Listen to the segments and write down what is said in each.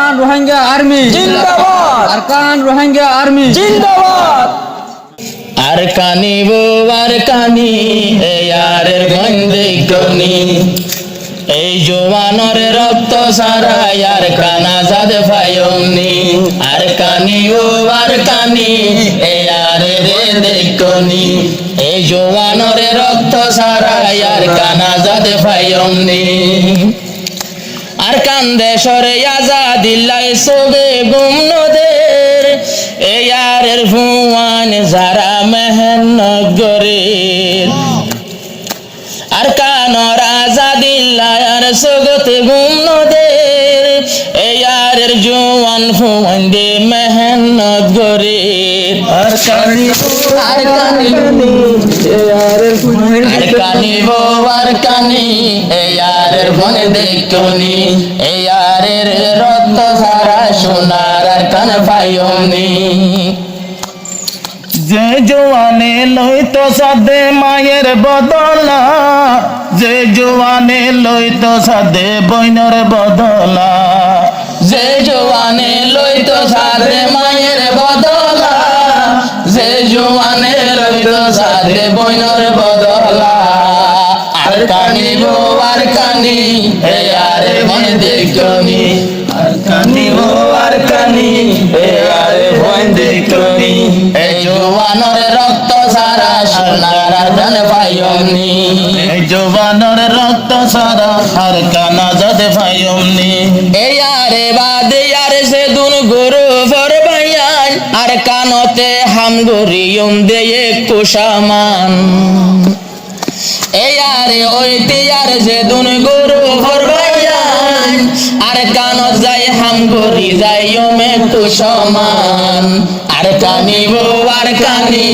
Arkan Rohingya army জিন্দাবাদ, Arkan Rohingya army জিন্দাবাদ। আরকানি বো আরকানি এয়ারের গন্ধিকনি এই জওয়ানের রক্ত সারা আরকান আজাদ ফায়মনি আরকানি ও আরকানি এয়ারের দেখনি এই জওয়ানের রক্ত সারা আরকান আজাদ ফায়মনি আরকান দেশর আজাদিল্লাহ সবে গুমনদের এয়ারের ফুয়ান যারা মেহনত করে আরকান আজাদিল্লাহ আর সগতে গুমনদের এয়ারের জওয়ান ফুয়ান দে মেহনত করে আরকানি বো আরকানি এয়ারের বনে দেখনি এয়ারের রক্ত সারা সোনার আরকান পায়নি যে জওয়ানে লইতো সাদে মায়ের বদলা যে জওয়ানে লইতো সাদে বইনর বদলা যে জওয়ানে লইতো সাদে মায়ের বদলা যে জওয়ানে লইতো সাদে বইনর বদলা আরকানি বো আরকানি এয়ারে মনে দেখনি আরকানি বো আরকানি এয়ারে মনে দেখনি এই জওয়ানের রক্ত সারা সোনার আরকান পায়নি এই জওয়ানের রক্ত সারা আরকান আজাদ পায়নি এয়ারে বাদে আরে সে দুন গুরু ফর ভাইয়ান আরকানতে হাম গরিয়ম দেয়ে কুশামান এয়ারে ওই তিয়ার যে দুন গুরু ফর ভাইয়ান আরকানত যায় হাম গরি যায় ওমে কুশামান আরকানি বো আরকানি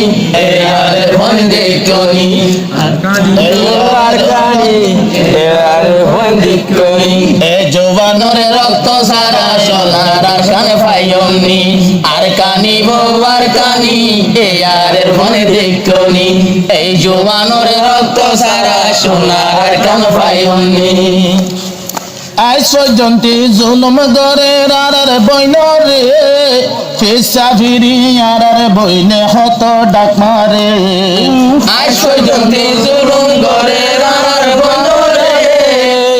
এয়ারে মন দেখনি আরকানি বো আরকানি এয়ারে মন দেখনি এ জওয়ানের রক্ত সারা সোনার আরকান পায়নি আরকানি বো আরকানি এয়ারে মন দেখনি এই জওয়ানের রক্ত সারা সোনার আরকান পায়নি আজ পর্যন্ত জুলুম করে আর বইনরে ফেসা ফিরি আর বইনে হত ডাক মারে আজ পর্যন্ত জুলুম করে আর বইনরে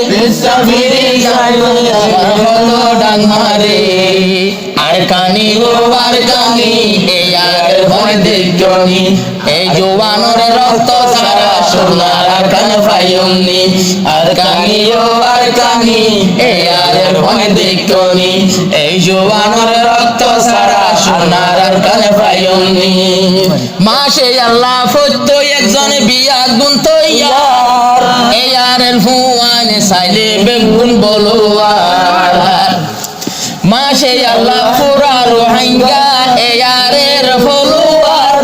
ফেসা ফিরি হত ডাক মারে আরকানি গো আরকানি এয়ার ভয় দেখনি এই জওয়ানের রক্ত সারা সোনার আরকান পায়নি আরকানি ও আরকানি এয়ার ভয় দেখনি এই জওয়ানের রক্ত সারা সোনার আরকান পায়নি মাশে আল্লাহ ফতো একজন বিয়া গুণ তৈয়ার এয়ারের ফুয়ান সাইলে বেগুন বলোয়ার মাশে আল্লাহ পুরা রোহিঙ্গা এয়ারের ফলোয়ার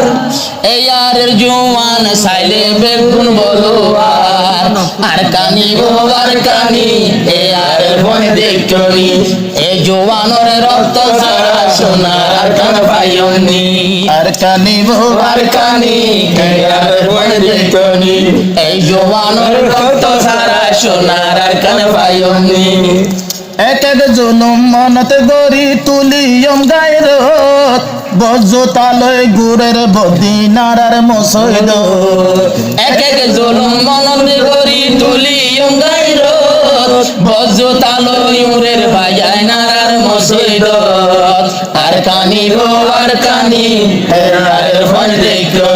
এয়ারের জওয়ান সাইলে বেগুন বলোয়ার আরকানি বো আরকানি এয়ারের ভয় দেখনি এই জওয়ানের রক্ত সারা সোনার আরকান পায়নি আরকানি বো আরকানি এয়ারের ভয় দেখনি এই জওয়ানের রক্ত সারা সোনার আরকান পায়নি এক এক জুলুম মনত গরি তুলিয়ম গায়রত বজ্র তালয় গুরের বদি নারার মসৈদ এক এক জুলুম মনত গরি তুলিয়ম গায়রত বজ্র তালয় গুরের ভাইয়াই নারার মসৈদ আরকানি গো আরকানি এর ভয় দেখনি